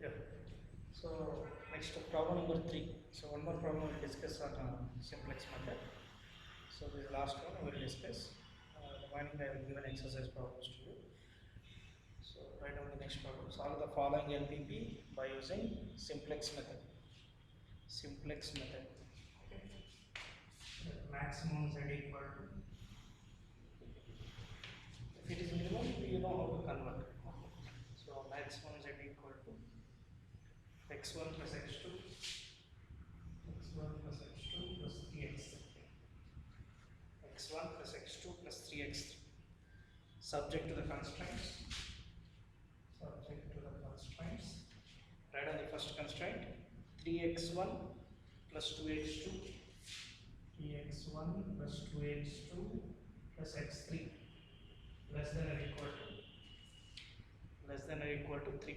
Yeah. So next problem number 3. So one more problem we'll discuss on simplex method. So this last one we will discuss. Remaining I will give an exercise problems to you. So write down the next problem. Solve the following LPP by using simplex method. Simplex method. Okay. Maximum z equal to. If it is minimum, you know how to convert. So maximum z equal to x1 plus x2, x1 plus x2 plus 3x3, x1 plus x2 plus 3x3, subject to the constraints, write on the first constraint, 3x1 plus 2x2, 3x1 plus 2x2 plus x3 less than or equal to 3.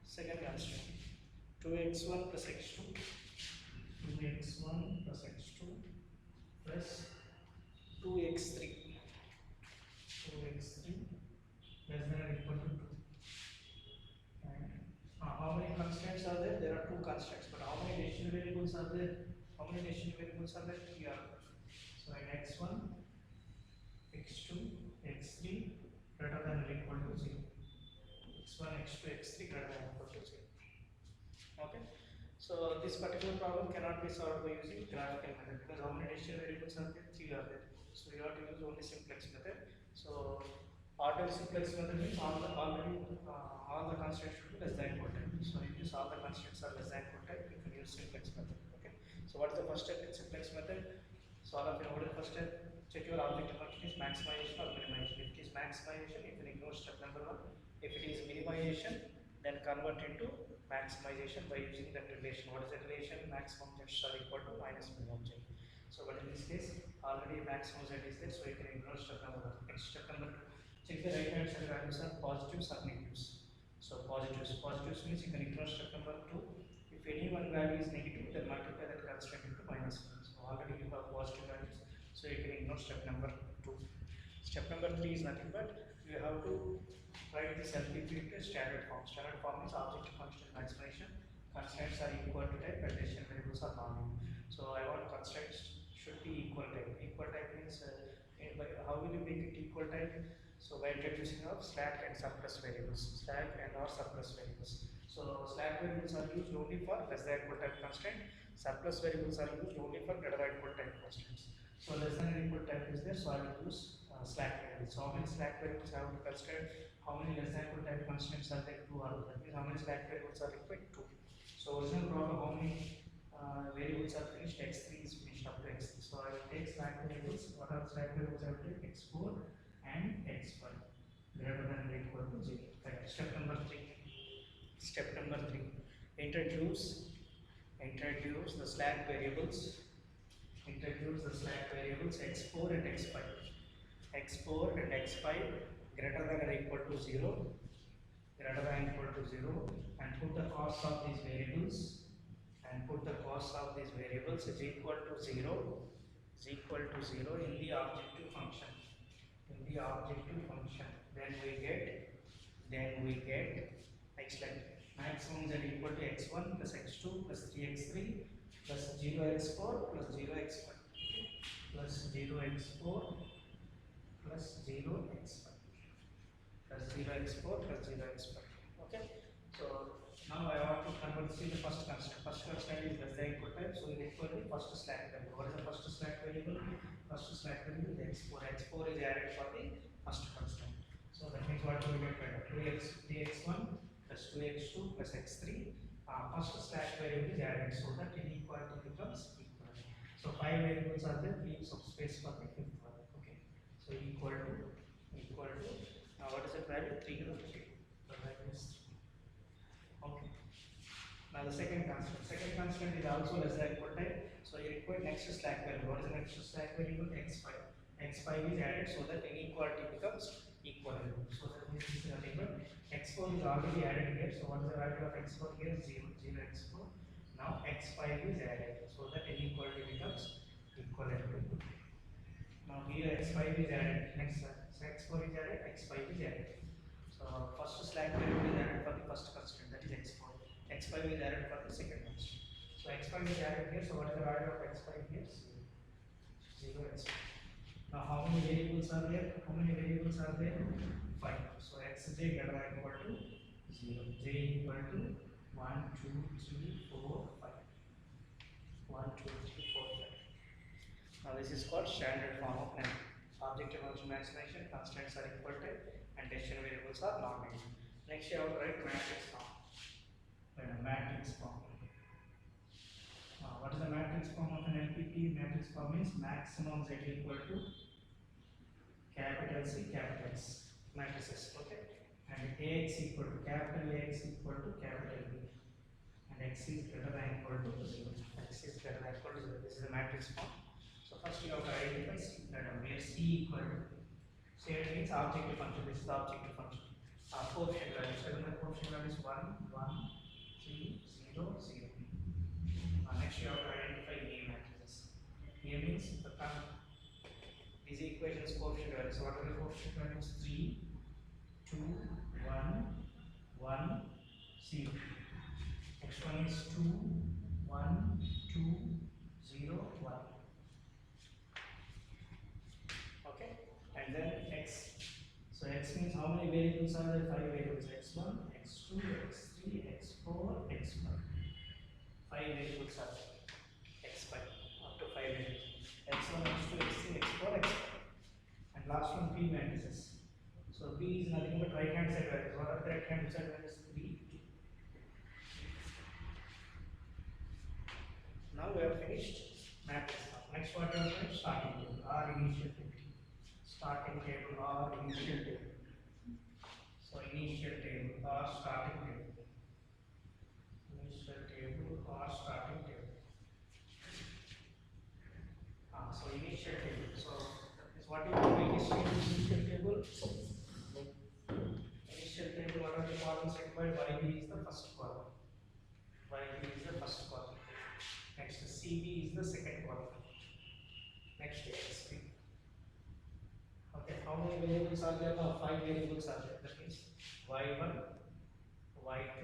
Second constraint, 2x1 plus x2, 2x1 plus x2 plus 2x3, 2x3 less than or equal to 2. And how many constraints are there? There are 2 constraints, but how many decision variables are there? How many decision variables are there? 3 are there. So in x1, x2, x3 greater than or equal to 0. x1, x2, x3 greater than or equal to 0. Okay. So this particular problem cannot be solved by using graphical method because how many decision variables are there? 3 are there. So you have to use only simplex method. So ordered simplex method means all the constraints should be less than equal type. So if all the constraints are less than equal type, you can use simplex method. Okay. So what is the first step in simplex method? So all of you know what is the first step? Check your objective function is maximization or minimization. If it is maximization, you can ignore step number 1. If it is minimization, then convert into maximization by using that relation. What is the relation? Maximum z are equal to minus minimum z. So but in this case, already maximum z is there, so you can ignore step number 1. Next step number 2. Check the right hand side values are positives or negatives. So positives means you can ignore step number 2. If any one value is negative, then multiply that constraint into minus 1. So already you have positive values, so you can ignore step number 2. Step number 3 is nothing but you have to write this LPP into standard form. Standard form is objective function maximization. Constraints are equal to type and decision variables are non-equal. So I want constraints should be equal type. Equal type means how will you make it equal type? So by introducing of slack and surplus variables. Slack and or surplus variables. So slack variables are used only for less than equal type constraint. Surplus variables are used only for greater than equal type constraints. So less than equal type is there, so I will use slack variables. So how many slack variables I have to consider? How many less than equal type constraints are there? 2 are there. That means how many slack variables are required? 2. So original problem, how many variables are finished? X3 is finished up to X3. So I will take slack variables. What are slack variables I will take? X4 and X5 greater than or equal to 0. Right. Step number 3. Step number 3. Introduce the slack variables. Introduce the slack variables x4 and x5. x4 and x5 greater than or equal to 0. Greater than or equal to 0. And put the cost of these variables. Is equal to 0. Is equal to 0 in the objective function. Then we get next line. Maximum z equal to x1 plus x2 plus 3x3 plus 0x4 plus 0x5 plus 0x4 plus 0x5 plus 0x4 plus 0x5. Okay. So now I want to convert the first constant. First constant is less than equal type, so we equal the first slack variable. What is the first slack variable? First slack variable is x4. x4 is added for the first constant. So that means what we get right? 3x1 plus 2x2 plus x3. First slack variable is added so that inequality becomes equal. So 5 variables are there, leave some space for the fifth one. Okay. So equal to what is the value? 3 or 3. The value is 3. Okay. Now the second constant is also less than equal type. So you require next slack value. What is the next slack variable? x5. x5 is added so that inequality becomes equal. So that means this is nothing but x4 is already added here. So what is the value of x4 here? 0. x4. Now x5 is added so that inequality becomes equivalent to. Now here x5 is added. Next x4 is added, x5 is added. So first slack variable is added for the first constraint, that is x4. x5 is added for the second constraint. So x5 is added here. So what is the value of x5 here? 0 x5. Now how many variables are there? 5. So xj greater than equal to 0. J equal to 1, 2, 3, 4, 5. 1, 2, 3, 4, 5. Now this is called standard form of NP. Objective function maximization, constraints are equal to, and decision variables are non-negative. Next you have to write matrix form. Matrix form. What is the matrix form of an LPP? Matrix form means maximum Z equal to capital C, capital S. Matrices, okay? And AX equal to capital AX equal to capital B. And X is greater than equal to 0. X is greater than equal to 0. This is the matrix form. So first you have to identify C, where C equal to. C means objective function. This is the objective function. Coefficient values. So the coefficient value is 1, 1, 3, 0, 0. Next you have to identify A matrices. A means the these equations coefficient values. So what are the coefficient values? 3, 2, 1, 1, 0. Next one is 2, 1, 2, 0, 1. Okay, and then X. So X means how many variables are there? 5 variables. X1, X2, X3, X4, X5. 5 variables are there. X5 up to 5 variables. X1, X2, X3, X4, X5. And last one P matrices. So P is nothing but right hand side values. What are the right hand side values? 3. Now we have finished matrix. Next what we have finished? Starting table or initial table. Starting table or initial table. So initial table or starting table. Initial table or starting table. So initial table. So that is what you call initial table. Initial table, what are the columns required? YB is the first column. YB is the first column. Next CB is the second column. Next XP. Okay, how many variables are there now? 5 variables are there. That means Y1, Y2,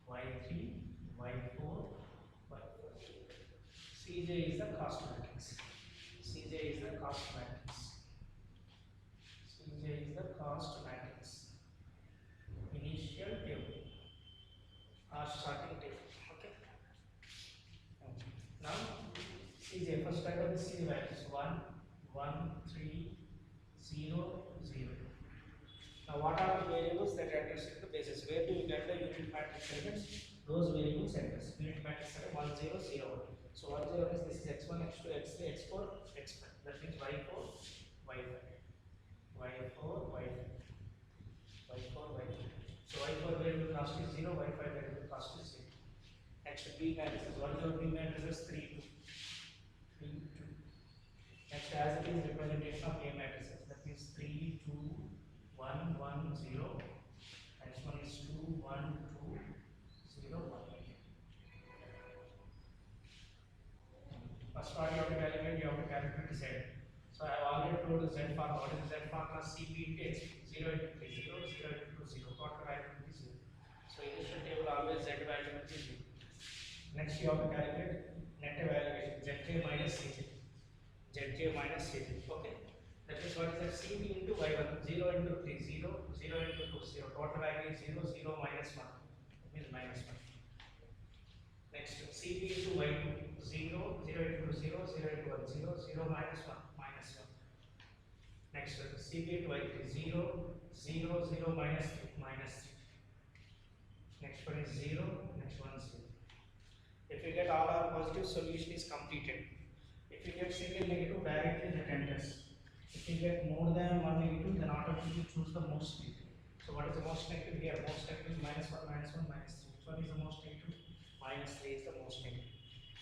Y3, Y4, Y4. CJ is the cost matrix. CJ is the cost matrix. CJ is the cost matrix. Initial table or starting table. Okay. Now CJ, first type of the CJ values 1, 1, 3, 0, 0. Now what are the variables that enters into the basis? Where do you get the unit matrix elements? Those variables enters. Unit matrix are 1, 0, 0, 1. So 1, 0 is this is x1, x2, x3, x4, x5. That means y4, y5. y4, y5. y4, y5. So y4 variable cost is 0, y5 variable cost is 0. Next B matrices. What is our B matrices? 3, 2. 3, 2. Next as it is representation of A matrices. That means 3, 2, 1, 1, 0. Next one is 2, 1, 2, 0, 1. First part you have to calculate Z. So I have already told the Z formula. What is the Z formula? CP into XP. 0 into 3, 0, 0 into 2, 0. Total value will be 0. So initial table always Z value will be 0. Next you have to calculate net evaluation. Zj minus Cj. Zj minus Cj. Okay. That is what is that? CB into Y1. 0 into 3, 0, 0 into 2, 0. Total value is 0, 0 minus 1. That means minus 1. Next CB into Y2. 0, 0 into 0, 0 into 1, 0, 0 minus 1, minus 1. Next CB into Y3. 0, 0, 0 minus 3, minus 3. Next one is 0, next one is 0. If you get all are positive, solution is completed. If you get single negative, directly that enters. If you get more than one negative, then automatically choose the most negative. So what is the most negative here? Most negative is minus 1, minus 1, minus 3. Which one is the most negative? Minus 3 is the most negative.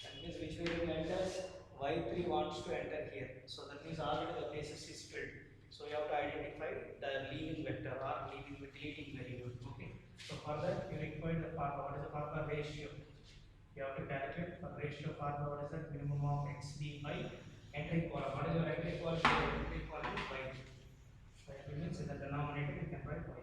That means which variable enters? Y3 wants to enter here. So that means already the basis is filled. So you have to identify the leaving vector or deleting variable. Okay. So for that you require the formula. What is the formula? Ratio. You have to calculate for ratio formula. What is that? Minimum of xd by entry column. What is your entry column? Entry column y. So it means in the denominator you can write y.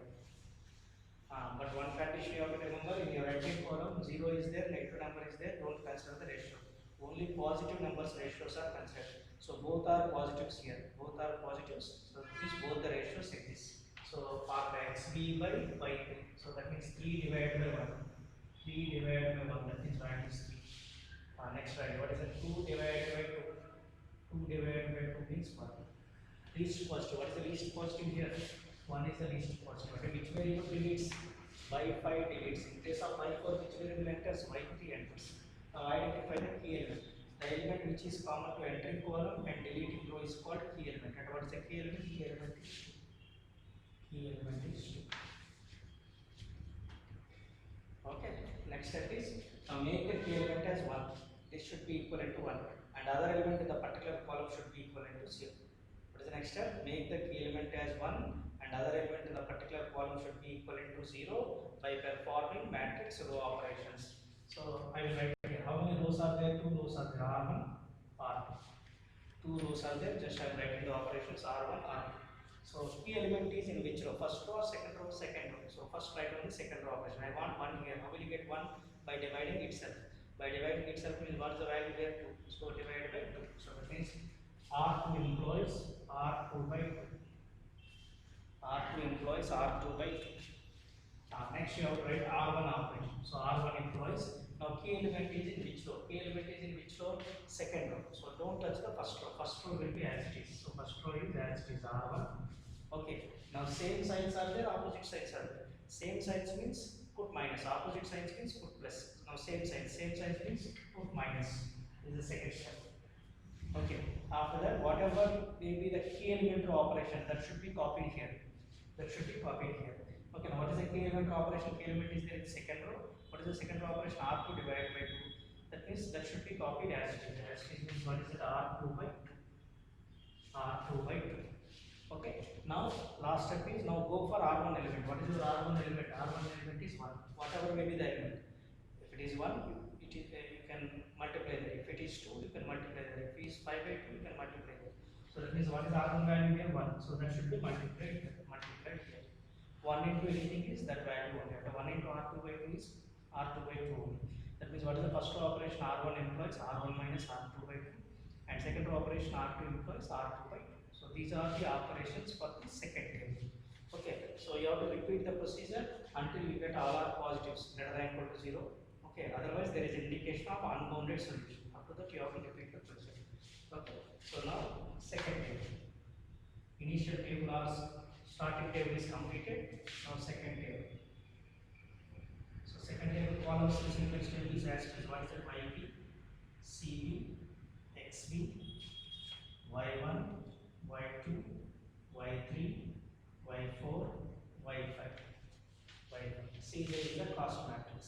one condition you have to remember, in your right hand column 0 is there, negative number is there, don't consider the ratio. Only positive numbers ratios are considered. So both are positives here, both are positives. So this both the ratios exist. So part xb by y3. So that means 3 divided by 1. 3 divided by 1, that means value is 3. Next value, what is it? 2 divided by 2. 2 divided by 2 means 1. Least positive. What is the least positive here? 1 is the least positive. Okay, which variable deletes? Y5 deletes. In case of Y4, which variable enters? Y3 enters. Now identify the key element. The element which is common to entering column and deleting row is called key element. And what is the key element? Key element is 2. Key element is 2. Okay. Next step is now make the key element as 1. This should be equivalent to 1. And other element in the particular column should be equivalent to 0. What is the next step? Make the key element as 1 and other element in the particular column should be equivalent to 0 by performing matrix row operations. So I will write here. How many rows are there? 2 rows are there. R1, R2. 2 rows are there. Just I am writing the operations R1, R2. So key element is in which row? First row or second row? Second row. So first write on the second row operation. I want 1 here. How will you get 1? By dividing itself. By dividing itself means what is the value there? 2. So divided by 2. So that means R2 employs R2 by 2. R2 employs R2 by 2. Next you have to write R1 operation. So R1 employs. Now key element is in which row? Key element is in which row? Second row. So don't touch the first row. First row will be as it is. So first row is as it is R1. Okay. Now same signs are there, opposite signs are there. Same signs means put minus. Opposite signs means put plus. Now same signs means put minus. This is the second step. Okay. After that, whatever may be the key element operation, that should be copied here. That should be copied here. Okay. Now what is the key element operation? Key element is there in the second row. What is the second row operation? R2 divided by 2. That means that should be copied as it is. As it means what is it? R2 by 2. R2 by 2. Okay. Now last step is now go for R1 element. What is your R1 element? R1 element is 1. Whatever may be the element. If it is 1, it is you can multiply that. If it is 2, you can multiply that. If it is 5 by 2, you can multiply that. So that means what is R1 value here? 1. So that should be multiplied here. 1 into anything is that value only. After 1 into R2 by 2 is R2 by 2 only. That means what is the first row operation? R1 employs R1 minus R2 by 2. And second row operation R2 employs R2 by 2. So these are the operations for the second table. Okay. So you have to repeat the procedure until you get all are positives greater than equal to 0. Okay. Otherwise there is indication of unbounded solution. After that you have to repeat the procedure. Okay. So now second table. Initial table or starting table is completed. Now second table. So second table columns is sequence table is as follows. What is it? YB, CB, XB, Y1, Y2, Y3, Y4, Y5. Caesar is the cost matrix.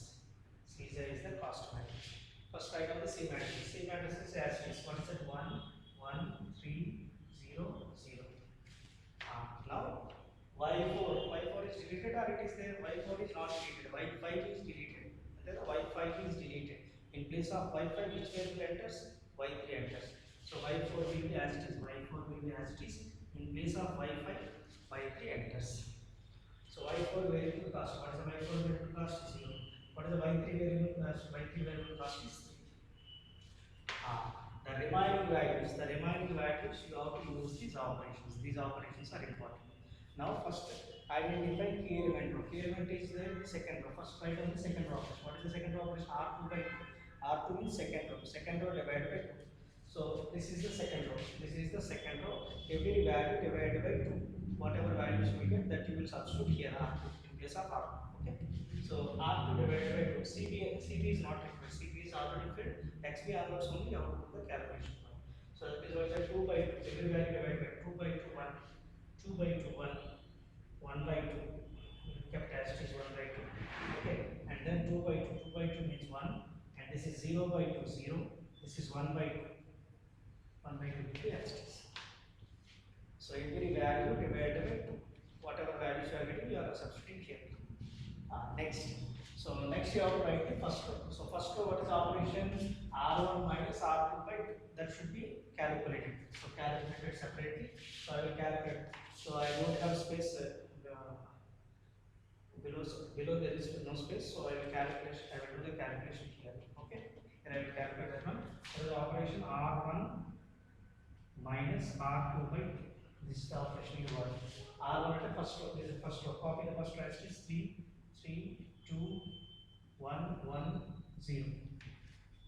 Caesar is the cost matrix. First write down the C matrix. C matrix is as is. What is it? 1, 1, 3, 0, 0. Now Y4 is deleted or it is there? Y4 is not deleted. Y5 is deleted. And then Y5 is deleted. In place of Y5, which variable enters? Y3 enters. So Y4 will be as it is. Y4 will be as it is. In place of Y5, Y3 enters. So Y4 variable cost. What is the Y4 variable cost? 0. What is the Y3 variable cost? Y3 variable cost is 3. The remaining values you have to use these operations. These operations are important. Now first identify key element row. Key element is there in the second row. First write on the second row operation. What is the second row operation? R2 by 2. R2 means second row. Second row divided by 2. So this is the second row. This is the second row. Every value divided by 2. Whatever values we get, that you will substitute here R2 in place of R2. Okay. So R2 divided by 2. CB is not required. CB is already filled. XB onwards only you have to do the calculation. So that is what 2 by 2. Every value divided by 2 by 2 1. 2 by 2 1. 1 by 2. Kept as it is 1 by 2. Okay. And then 2 by 2. 2 by 2 means 1. And this is 0 by 2 0. This is 1 by 2. 1 by 2 will be as it is. So every value divided by 2. Whatever values you are getting, you are substituting here. Next. So next you have to write the first row. So first row, what is operation? R1 minus R2 by 2. That should be calculated. So calculated separately. So I will calculate. So I don't have space. below below there is no space, so I will calculate. I will do the calculation here. Okay, and I will calculate that one. So the operation R1 minus R2 by this is the operation you want. R1 at the first row. This is the first row. Copy the first row as it is 3, 3, 2, 1, 1, 0.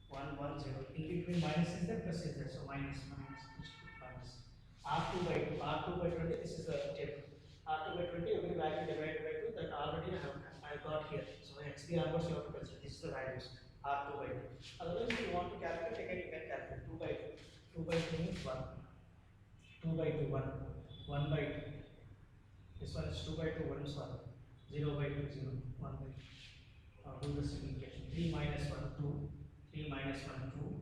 1, 1, 0. In between minus is there, plus is there. So minus, minus, minus. R2 by 2. R2 by 20. This is the table. R2 by 20. Every value divided by 2 that already I got here. So XP onwards you have to consider. This is the values. R2 by 2. Otherwise, if you want to calculate, again you can calculate 2 by 2. 2 by 2 means 1. 2 by 2, 1. 1 by 2. This one is 2 by 2, 1 is 1. 0 by 2, 0. 1 by 2. Do the simplification. 3 minus 1, 2. 3 minus 1, 2.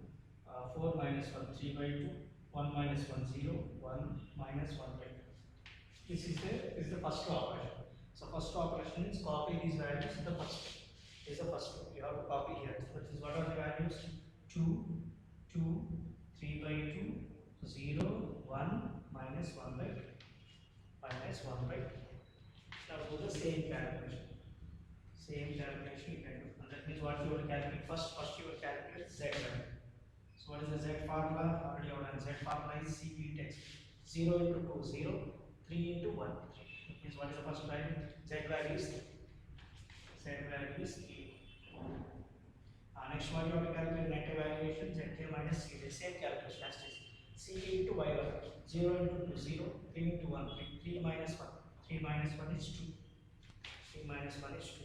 4 minus 1, 3 by 2. 1 minus 1, 0. 1 minus 1 by 2. This is the first row operation. So first row operation means copy these values in the first row. This is the first row. You have to copy here. That is, what are the values? 2, 2, 3 by 2, 0, 1, minus 1 by 2. Minus 1 by 2. Now do the same calculation. Same calculation you can do. And that means what you will calculate first you will calculate Z value. So what is the Z formula? Already on Z formula is CP text. 0 into 2, 0, 3 into 1. That means what is the first value? Z value is 3. Next one you have to calculate net evaluation Zk minus Cj. Same calculation as this. Cp into y1. 0 into 2, 0, 3 into 1, 3 minus 1. 3 minus 1 is 2. 3 minus 1 is 2.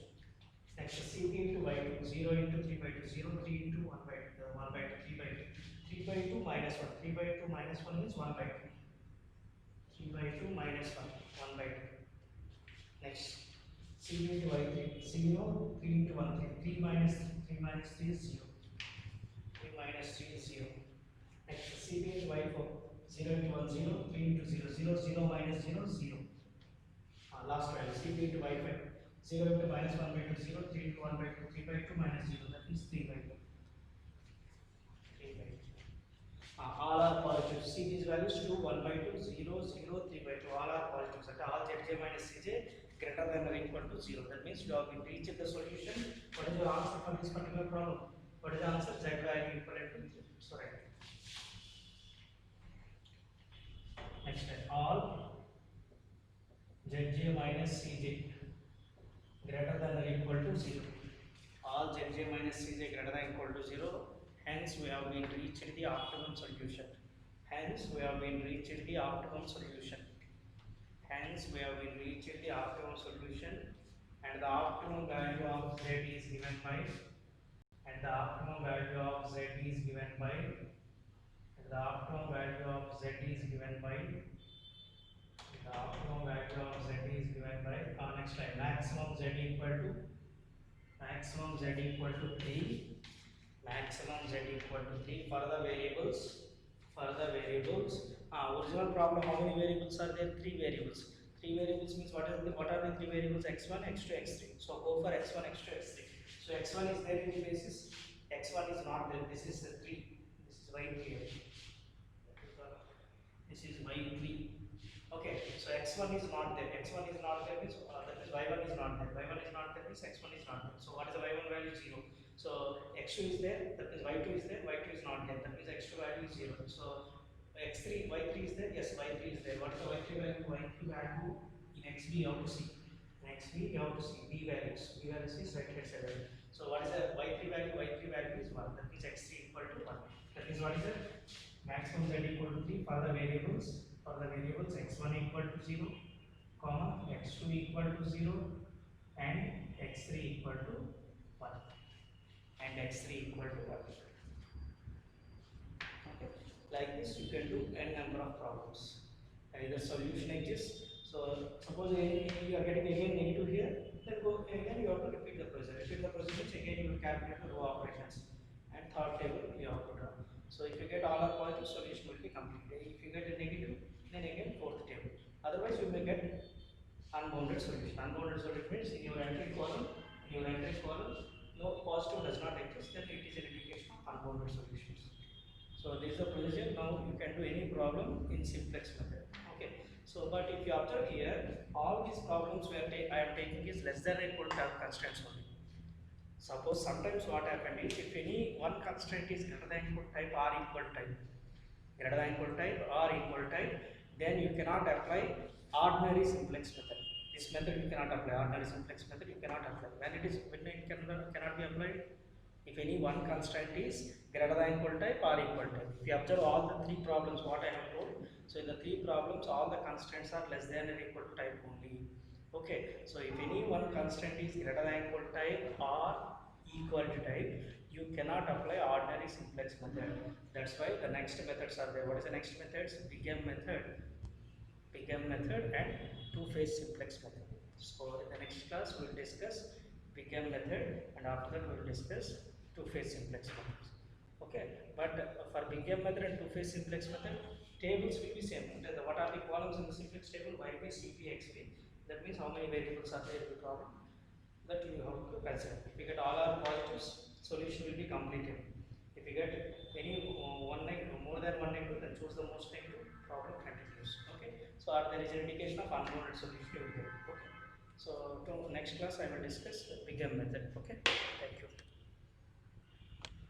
Next, Cp into y2, 0 into 3 by 2, 0, 3 into 1 by 2, 1 by 2, 3 by 2. 3 by 2 minus 1, 3 by 2 minus 1 means 1 by 2. 3 by 2 minus 1, 1 by 2. Next, Cp into y3, 0, 3 into 1, 3, 3 minus 3, 3 minus 3 is 0. 3 minus 3 is 0. Next, Cp into y4, 0 into 1, 0, 3 into 0, 0, 0 minus 0, 0. Last value, Cp into y5. 0 into minus 1 by 2, 0, 3 into 1 by 2, 3 by 2 minus 0, that is 3 by 2. 3 by 2. All are positive. See these values 2, 1 by 2, 0, 0, 3 by 2. All are positive. So all Zj minus Cj greater than or equal to 0. That means you have reached the solution. What is your answer for this particular problem? What is the answer? Z value equivalent to 0. So right. Next step. All Zj minus Cj greater than or equal to 0. All Zj minus Cj greater than or equal to 0. Hence, we have been reached the optimum solution. Hence, we have been reached the optimum solution. Hence, we have been reached the optimum solution, and the optimum value of Z is given by, and the optimum value of Z is given by, and the optimum value of Z is given by, the optimum value of Z is given by, next time, maximum Z equal to 3, maximum Z equal to 3 for the variables. Original problem, how many variables are there? 3 variables. 3 variables means what are the 3 variables? x1, x2, x3. So go for x1, x2, x3. So x1 is there in the basis, x1 is not there. This is 3. This is y3. This is y3. Okay, so x1 is not there. X1 is not there means that is y1 is not there. Y1 is not there means x1 is not there. So what is the y1 value? 0. So x2 is there, that means y2 is there, y2 is not there, that means x2 value is 0. So x3, y3 is there, yes, y3 is there. What is the y3 value? Y3 value in xb you have to see. In xb you have to see b values. B values is right hand side. So what is the y3 value? Y3 value is 1. That means x3 equal to 1. That means what is the maximum z equal to 3 for the variables? For the variables x1 equal to 0, comma x2 equal to 0, and x3 equal to 1. And x3 equal to 1. Okay. Like this you can do n number of problems. Either solution exists. So suppose you are getting again negative here, then go again you have to repeat the procedure. Repeat the procedure, again you will calculate the row operations. And third table you have to draw. So if you get all are positive, solution will be complete. If you get a negative, then again fourth table. Otherwise you may get unbounded solution. Unbounded solution means in your entry column, no positive does not exist, then it is an indication of unbounded solutions. So this is the procedure. Now you can do any problem in simplex method. Okay. So, but if you observe here, all these problems I am taking is less than or equal to constraints only. Suppose sometimes what happened is, if any one constraint is greater than equal type or equal type, greater than equal type or equal type, then you cannot apply ordinary simplex method. This method you cannot apply, ordinary simplex method you cannot apply. When it cannot be applied, if any one constraint is greater than equal type or equal type. If you observe all the three problems what I have told, so in the three problems all the constraints are less than or equal to type only. Okay, so if any one constraint is greater than equal type or equal to type, you cannot apply ordinary simplex method. That's why the next methods are there. What is the next methods? Big M method and two-phase simplex method. So in the next class we will discuss Big M method, and after that we will discuss two-phase simplex methods. Okay, but for Big M method and two-phase simplex method, tables will be same. What are the columns in the simplex table? YP, CP, XP. That means how many variables are there in the problem. That you have to consider. If you get all are positives, solution will be completed. If you get any more than one negative, then choose the most negative, problem continues. Okay. So there is an indication of unbounded solution you will get. Okay. So to next class I will discuss the Big M method. Okay. Thank you.